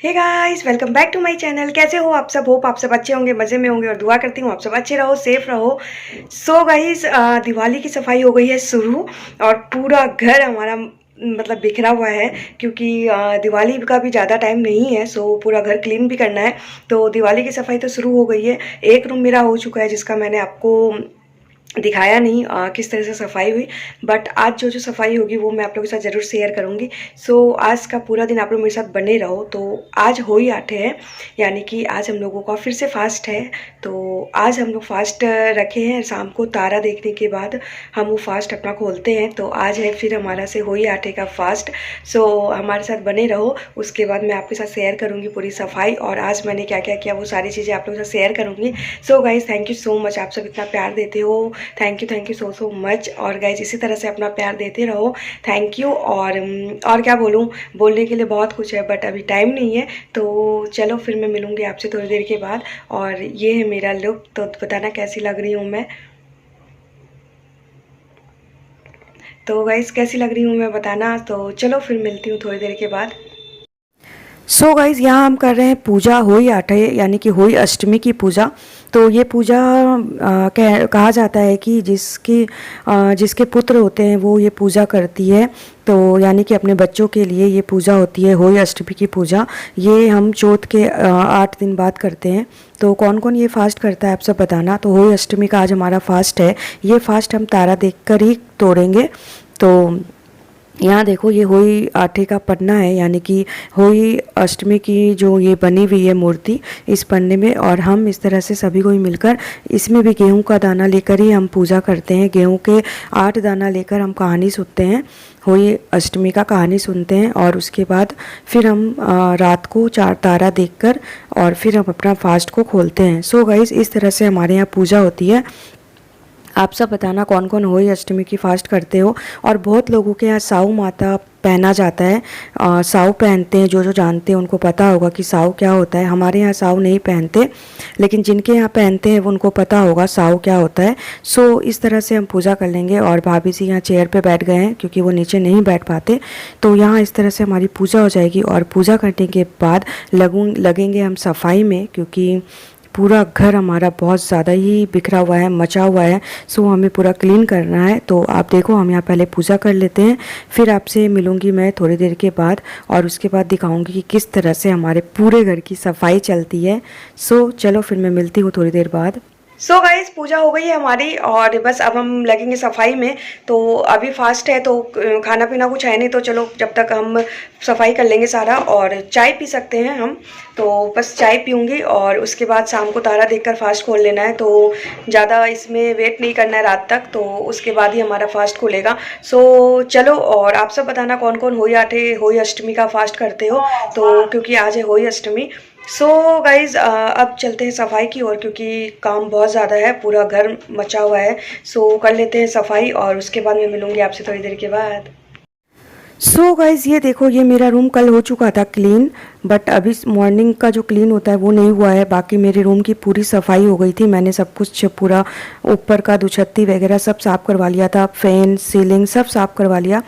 Hey guys, welcome back to my channel. कैसे हो आप सब? होप आप सब अच्छे होंगे, मज़े में होंगे और दुआ करती हूँ आप सब अच्छे रहो, सेफ रहो। सो गाइस, दिवाली की सफाई हो गई है शुरू और पूरा घर हमारा मतलब बिखरा हुआ है क्योंकि दिवाली का भी ज़्यादा टाइम नहीं है। सो पूरा घर क्लीन भी करना है, तो दिवाली की सफाई तो शुरू हो गई है। एक रूम मेरा हो चुका है जिसका मैंने आपको दिखाया नहीं किस तरह से सफाई हुई, बट आज जो सफाई होगी वो मैं आप लोगों के साथ ज़रूर शेयर करूँगी। सो आज का पूरा दिन आप लोग मेरे साथ बने रहो। तो आज हो ही आठे हैं, यानी कि आज हम लोगों का फिर से फास्ट है। तो आज हम लोग फास्ट रखे हैं, शाम को तारा देखने के बाद हम वो फास्ट अपना खोलते हैं। तो आज है फिर हमारा से हो ही आठे का फास्ट। सो हमारे साथ बने रहो, उसके बाद मैं आपके साथ शेयर करूँगी पूरी सफाई और आज मैंने क्या क्या किया वो सारी चीज़ें आप लोगों के साथ शेयर करूँगी। So guys, thank you so much, आप सब इतना प्यार देते हो, थैंक यू सो मच। और गाइज इसी तरह से अपना प्यार देते रहो, थैंक यू। और क्या बोलूँ, बोलने के लिए बहुत कुछ है बट अभी टाइम नहीं है। तो चलो फिर मैं मिलूँगी आपसे थोड़ी देर के बाद। और ये है मेरा लुक, तो बताना कैसी लग रही हूँ मैं। तो गाइज कैसी लग रही हूँ मैं बताना। तो चलो फिर मिलती हूँ थोड़ी देर के बाद। सो गाइज़, यहाँ हम कर रहे हैं पूजा होई आठे यानी कि होई अष्टमी की पूजा। तो ये पूजा कहा जाता है कि जिसके पुत्र होते हैं वो ये पूजा करती है। तो यानी कि अपने बच्चों के लिए ये पूजा होती है होई अष्टमी की पूजा। ये हम चौथ के 8 दिन बाद करते हैं। तो कौन कौन ये फास्ट करता है आप सब बताना। तो होई अष्टमी का आज हमारा फास्ट है। ये फास्ट हम तारा देखकर ही तोड़ेंगे। तो यहाँ देखो, ये होई आटे का पन्ना है, यानी कि होई अष्टमी की जो ये बनी हुई है मूर्ति इस पन्ने में। और हम इस तरह से सभी को ही मिलकर इसमें भी गेहूं का दाना लेकर ही हम पूजा करते हैं। गेहूं के 8 दाना लेकर हम कहानी सुनते हैं, होई अष्टमी का कहानी सुनते हैं। और उसके बाद फिर हम रात को 4 तारा देखकर और फिर हम अपना फास्ट को खोलते हैं। सो गाइस, इस तरह से हमारे यहाँ पूजा होती है। आप सब बताना कौन कौन होई अष्टमी की फास्ट करते हो। और बहुत लोगों के यहाँ साऊ माता पहना जाता है, साऊ पहनते हैं। जो जो जानते हैं उनको पता होगा कि साऊ क्या होता है। हमारे यहाँ साऊ नहीं पहनते, लेकिन जिनके यहाँ पहनते हैं वो उनको पता होगा साऊ क्या होता है। सो इस तरह से हम पूजा कर लेंगे। और भाभी जी यहाँ चेयर पे बैठ गए हैं क्योंकि वो नीचे नहीं बैठ पाते। तो यहाँ इस तरह से हमारी पूजा हो जाएगी। और पूजा करने के बाद लगेंगे हम सफाई में, क्योंकि पूरा घर हमारा बहुत ज़्यादा ही बिखरा हुआ है, मचा हुआ है। सो हमें पूरा क्लीन करना है। तो आप देखो, हम यहाँ पहले पूजा कर लेते हैं, फिर आपसे मिलूँगी मैं थोड़ी देर के बाद। और उसके बाद दिखाऊंगी कि किस तरह से हमारे पूरे घर की सफाई चलती है। सो चलो फिर मैं मिलती हूँ थोड़ी देर बाद। सो गाइस, पूजा हो गई है हमारी और बस अब हम लगेंगे सफाई में। तो अभी फास्ट है तो खाना पीना कुछ है नहीं, तो चलो जब तक हम सफाई कर लेंगे सारा। और चाय पी सकते हैं हम, तो बस चाय पीऊँगी और उसके बाद शाम को तारा देखकर फास्ट खोल लेना है। तो ज़्यादा इसमें वेट नहीं करना है रात तक, तो उसके बाद ही हमारा फास्ट खुलेगा। सो चलो, और आप सब बताना कौन कौन होई आठे होई अष्टमी का फास्ट करते हो, तो क्योंकि आज है होई अष्टमी। सो गाइज़, अब चलते हैं सफाई की ओर क्योंकि काम बहुत ज़्यादा है, पूरा घर मचा हुआ है। सो कर लेते हैं सफाई और उसके बाद मैं मिलूँगी आपसे थोड़ी देर के बाद। सो गाइज़, ये देखो, ये मेरा रूम कल हो चुका था क्लीन, बट अभी मॉर्निंग का जो क्लीन होता है वो नहीं हुआ है। बाकी मेरे रूम की पूरी सफाई हो गई थी, मैंने सब कुछ पूरा ऊपर का दुछत्ती वगैरह सब साफ़ करवा लिया था, फैन सीलिंग सब साफ़ करवा लिया।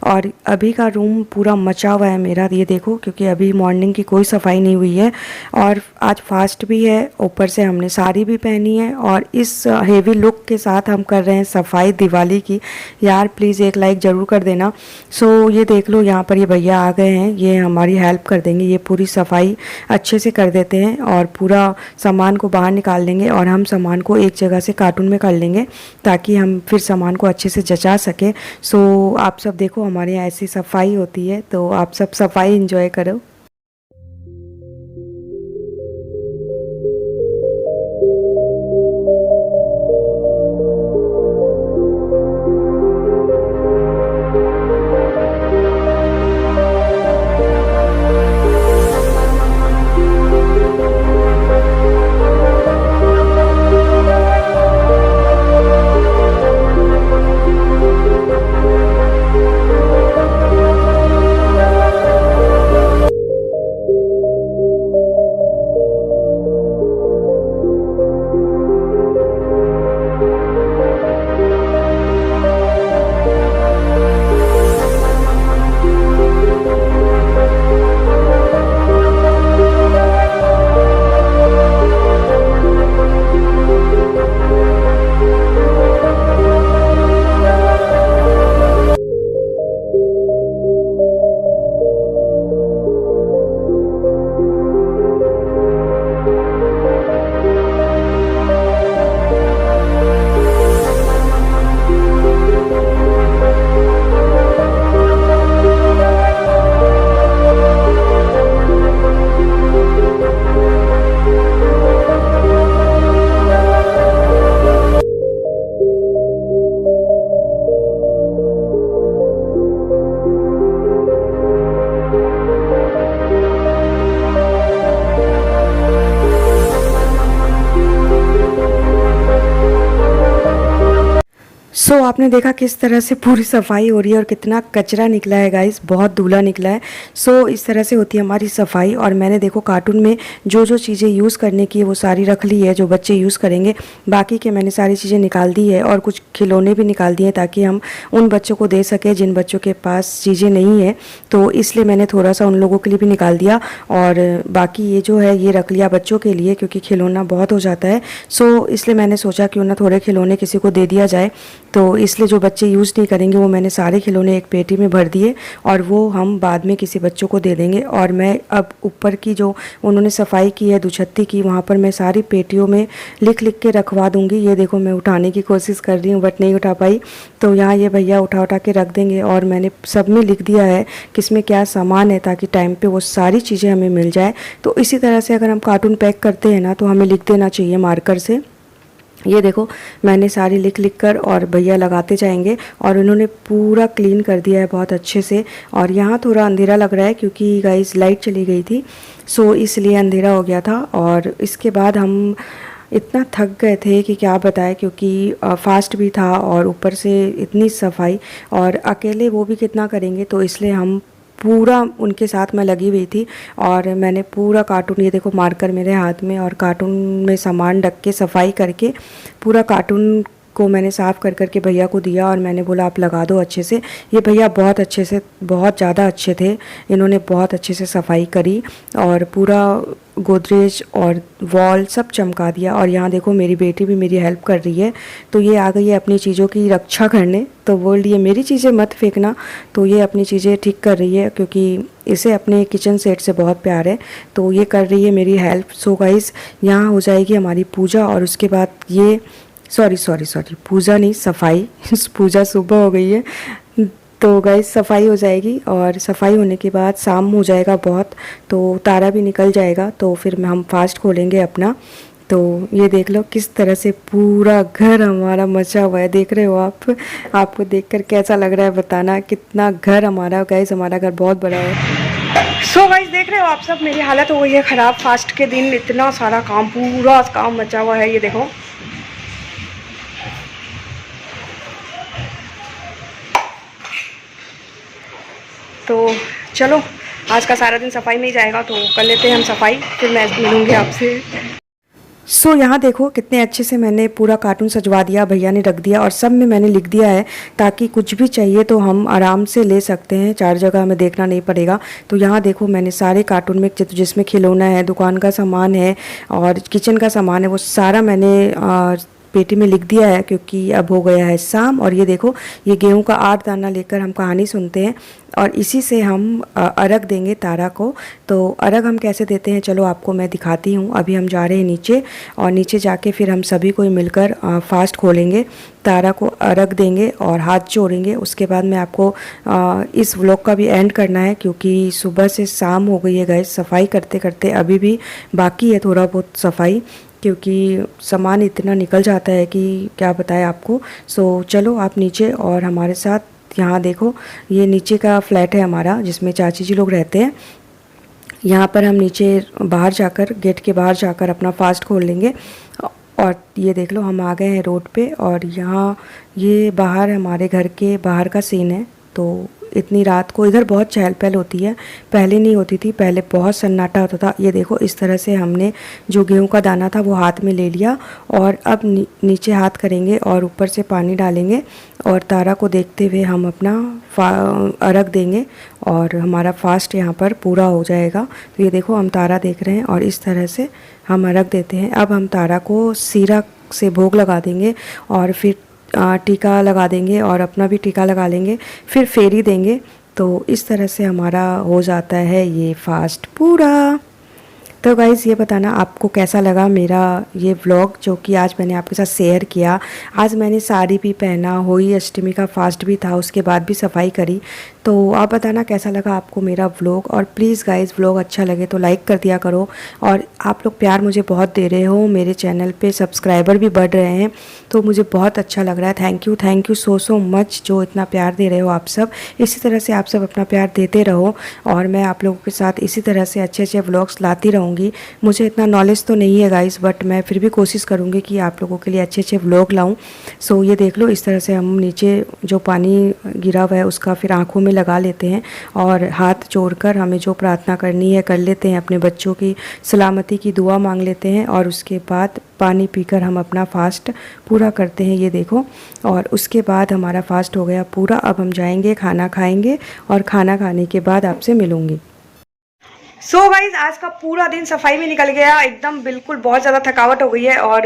और अभी का रूम पूरा मचा हुआ है मेरा, ये देखो, क्योंकि अभी मॉर्निंग की कोई सफाई नहीं हुई है। और आज फास्ट भी है, ऊपर से हमने साड़ी भी पहनी है और इस हेवी लुक के साथ हम कर रहे हैं सफाई दिवाली की। यार प्लीज़ एक लाइक ज़रूर कर देना। सो ये देख लो, यहाँ पर ये भैया आ गए हैं, ये हमारी हेल्प कर देंगे। ये पूरी सफाई अच्छे से कर देते हैं और पूरा सामान को बाहर निकाल लेंगे और हम सामान को एक जगह से कार्टून में कर लेंगे ताकि हम फिर सामान को अच्छे से जचा सकें। सो आप सब देखो, हमारे यहाँ ऐसी सफाई होती है, तो आप सब सफाई एंजॉय करो। सो आपने देखा किस तरह से पूरी सफाई हो रही है और कितना कचरा निकला है गाइस, बहुत धूला निकला है। सो इस तरह से होती है हमारी सफाई। और मैंने देखो कार्टून में जो जो चीज़ें यूज़ करने की है वो सारी रख ली है जो बच्चे यूज़ करेंगे। बाकी के मैंने सारी चीज़ें निकाल दी है और कुछ खिलौने भी निकाल दिए ताकि हम उन बच्चों को दे सकें जिन बच्चों के पास चीज़ें नहीं है। तो इसलिए मैंने थोड़ा सा उन लोगों के लिए भी निकाल दिया और बाकी ये जो है ये रख लिया बच्चों के लिए, क्योंकि खिलौना बहुत हो जाता है। सो इसलिए मैंने सोचा क्यों ना थोड़े खिलौने किसी को दे दिया जाए। तो इसलिए जो बच्चे यूज़ नहीं करेंगे वो मैंने सारे खिलौने एक पेटी में भर दिए और वो हम बाद में किसी बच्चों को दे देंगे। और मैं अब ऊपर की जो उन्होंने सफाई की है दुछत्ती की, वहाँ पर मैं सारी पेटियों में लिख लिख के रखवा दूँगी। ये देखो मैं उठाने की कोशिश कर रही हूँ बट नहीं उठा पाई, तो यहाँ ये भैया उठा उठा के रख देंगे। और मैंने सब में लिख दिया है किसमें क्या सामान है ताकि टाइम पे वो सारी चीज़ें हमें मिल जाए। तो इसी तरह से अगर हम कार्टून पैक करते हैं ना तो हमें लिख देना चाहिए मार्कर से। ये देखो मैंने सारी लिख लिख कर और भैया लगाते जाएंगे और उन्होंने पूरा क्लीन कर दिया है बहुत अच्छे से। और यहाँ थोड़ा अंधेरा लग रहा है क्योंकि गाइस लाइट चली गई थी, सो इसलिए अंधेरा हो गया था। और इसके बाद हम इतना थक गए थे कि क्या बताएं, क्योंकि फास्ट भी था और ऊपर से इतनी सफाई और अकेले वो भी कितना करेंगे, तो इसलिए हम पूरा उनके साथ मैं लगी हुई थी। और मैंने पूरा कार्टून, ये देखो मार्कर मेरे हाथ में, और कार्टून में सामान रख के सफाई करके पूरा कार्टून को मैंने साफ़ कर करके भैया को दिया और मैंने बोला आप लगा दो अच्छे से। ये भैया बहुत अच्छे से, बहुत ज़्यादा अच्छे थे, इन्होंने बहुत अच्छे से सफाई करी और पूरा गोदरेज और वॉल सब चमका दिया। और यहाँ देखो मेरी बेटी भी मेरी हेल्प कर रही है, तो ये आ गई है अपनी चीज़ों की रक्षा करने। तो बोल रही है मेरी चीज़ें मत फेंकना, तो ये अपनी चीज़ें ठीक कर रही है क्योंकि इसे अपने किचन सेट से बहुत प्यार है, तो ये कर रही है मेरी हेल्प। सो गाइस यहाँ हो जाएगी हमारी पूजा और उसके बाद ये सॉरी पूजा नहीं, सफाई पूजा सुबह हो गई है। तो गाइस सफाई हो जाएगी और सफाई होने के बाद शाम हो जाएगा बहुत, तो तारा भी निकल जाएगा, तो फिर हम फास्ट खोलेंगे अपना। तो ये देख लो किस तरह से पूरा घर हमारा मचा हुआ है, देख रहे हो आप। आपको देखकर कैसा लग रहा है बताना, कितना घर हमारा, गाइस हमारा घर बहुत बड़ा है। सो गाइस देख रहे हो आप सब, मेरी हालत हो गई है ख़राब। फास्ट के दिन इतना सारा काम, पूरा काम मचा हुआ है, ये देखो। तो चलो आज का सारा दिन सफाई में ही जाएगा, तो कर लेते हैं हम सफाई, फिर मैं मिलूँगी आपसे। सो यहाँ देखो कितने अच्छे से मैंने पूरा कार्टून सजवा दिया, भैया ने रख दिया और सब में मैंने लिख दिया है ताकि कुछ भी चाहिए तो हम आराम से ले सकते हैं, 4 जगह हमें देखना नहीं पड़ेगा। तो यहाँ देखो मैंने सारे कार्टून में जिसमें खिलौना है, दुकान का सामान है और किचन का सामान है, वो सारा मैंने पेटी में लिख दिया है क्योंकि अब हो गया है शाम। और ये देखो ये गेहूं का 8 दाना लेकर हम कहानी सुनते हैं और इसी से हम अर्घ देंगे तारा को। तो अर्घ हम कैसे देते हैं चलो आपको मैं दिखाती हूँ। अभी हम जा रहे हैं नीचे और नीचे जाके फिर हम सभी को मिलकर फास्ट खोलेंगे, तारा को अर्घ देंगे और हाथ जोड़ेंगे। उसके बाद मैं आपको इस व्लॉग का भी एंड करना है क्योंकि सुबह से शाम हो गई है गाइस, सफाई करते करते अभी भी बाकी है थोड़ा बहुत सफाई, क्योंकि सामान इतना निकल जाता है कि क्या बताएं आपको। सो चलो आप नीचे और हमारे साथ। यहाँ देखो ये नीचे का फ्लैट है हमारा जिसमें चाची जी लोग रहते हैं। यहाँ पर हम नीचे बाहर जाकर, गेट के बाहर जाकर अपना फास्ट खोल लेंगे। और ये देख लो हम आ गए हैं रोड पे और यहाँ ये बाहर हमारे घर के बाहर का सीन है। तो इतनी रात को इधर बहुत चहल पहल होती है, पहले नहीं होती थी, पहले बहुत सन्नाटा होता था। ये देखो इस तरह से हमने जो गेहूं का दाना था वो हाथ में ले लिया और अब नीचे हाथ करेंगे और ऊपर से पानी डालेंगे और तारा को देखते हुए हम अपना अर्घ देंगे और हमारा फास्ट यहाँ पर पूरा हो जाएगा। तो ये देखो हम तारा देख रहे हैं और इस तरह से हम अर्घ देते हैं। अब हम तारा को सीरा से भोग लगा देंगे और फिर टीका लगा देंगे और अपना भी टीका लगा लेंगे, फिर फेरी देंगे। तो इस तरह से हमारा हो जाता है ये फास्ट पूरा। तो गाइज़ ये बताना आपको कैसा लगा मेरा ये व्लॉग जो कि आज मैंने आपके साथ शेयर किया। आज मैंने साड़ी भी पहना, होली अष्टमी का फास्ट भी था, उसके बाद भी सफाई करी। तो आप बताना कैसा लगा आपको मेरा व्लॉग और प्लीज़ गाइज़ व्लॉग अच्छा लगे तो लाइक कर दिया करो। और आप लोग प्यार मुझे बहुत दे रहे हो, मेरे चैनल पे सब्सक्राइबर भी बढ़ रहे हैं, तो मुझे बहुत अच्छा लग रहा है। थैंक यू सो मच जो इतना प्यार दे रहे हो आप सब। इसी तरह से आप सब अपना प्यार देते रहो और मैं आप लोगों के साथ इसी तरह से अच्छे अच्छे व्लॉग्स लाती रहूँगी। लाऊंगी। मुझे इतना नॉलेज तो नहीं है गाइस, बट मैं फिर भी कोशिश करूँगी कि आप लोगों के लिए अच्छे अच्छे व्लॉग लाऊं। सो ये देख लो, इस तरह से हम नीचे जो पानी गिरा हुआ है उसका फिर आँखों में लगा लेते हैं और हाथ जोड़कर हमें जो प्रार्थना करनी है कर लेते हैं, अपने बच्चों की सलामती की दुआ मांग लेते हैं और उसके बाद पानी पीकर हम अपना फास्ट पूरा करते हैं। ये देखो, और उसके बाद हमारा फास्ट हो गया पूरा। अब हम जाएंगे, खाना खाएंगे और खाना खाने के बाद आपसे मिलूंगी। सो गाइज, आज का पूरा दिन सफाई में निकल गया एकदम, बिल्कुल बहुत ज़्यादा थकावट हो गई है। और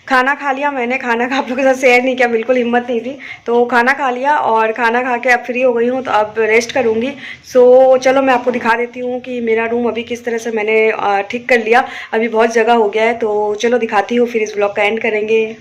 खाना खा लिया मैंने, खाना का आप लोगों के साथ शेयर नहीं किया, बिल्कुल हिम्मत नहीं थी। तो खाना खा लिया और खाना खा के अब फ्री हो गई हूँ, तो अब रेस्ट करूँगी। सो चलो मैं आपको दिखा देती हूँ कि मेरा रूम अभी किस तरह से मैंने ठीक कर लिया। अभी बहुत जगह हो गया है, तो चलो दिखाती हूँ, फिर इस ब्लॉग का एंड करेंगे।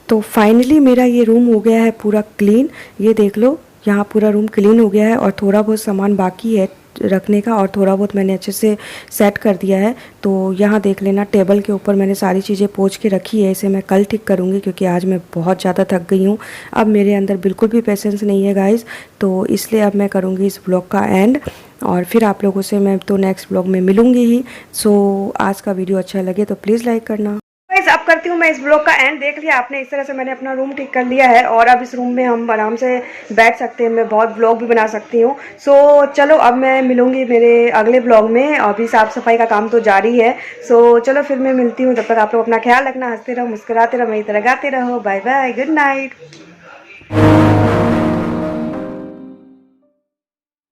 तो फाइनली मेरा ये रूम हो गया है पूरा क्लीन। ये देख लो, यहाँ पूरा रूम क्लीन हो गया है और थोड़ा बहुत सामान बाकी है रखने का, और थोड़ा बहुत मैंने अच्छे से सेट कर दिया है। तो यहाँ देख लेना, टेबल के ऊपर मैंने सारी चीज़ें पोंछ के रखी है। इसे मैं कल ठीक करूँगी क्योंकि आज मैं बहुत ज़्यादा थक गई हूँ। अब मेरे अंदर बिल्कुल भी पेशेंस नहीं है गाइस, तो इसलिए अब मैं करूँगी इस ब्लॉग का एंड, और फिर आप लोगों से मैं तो नेक्स्ट ब्लॉग में मिलूँगी ही। सो आज का वीडियो अच्छा लगे तो प्लीज़ लाइक करना। गाइस, अब करती हूँ मैं इस ब्लॉग का एंड। देख लिया आपने, इस तरह से मैंने अपना रूम ठीक कर लिया है और अब इस रूम में हम आराम से बैठ सकते हैं, मैं बहुत ब्लॉग भी बना सकती हूँ। सो चलो अब मैं मिलूंगी मेरे अगले ब्लॉग में, अभी साफ़ सफाई का काम तो जारी है। सो चलो फिर मैं मिलती हूँ, तब तक आप लोग अपना ख्याल रखना, हंसते रहो, मुस्कुराते रहो, मेरी तरह गाते रहो। Bye bye, good night.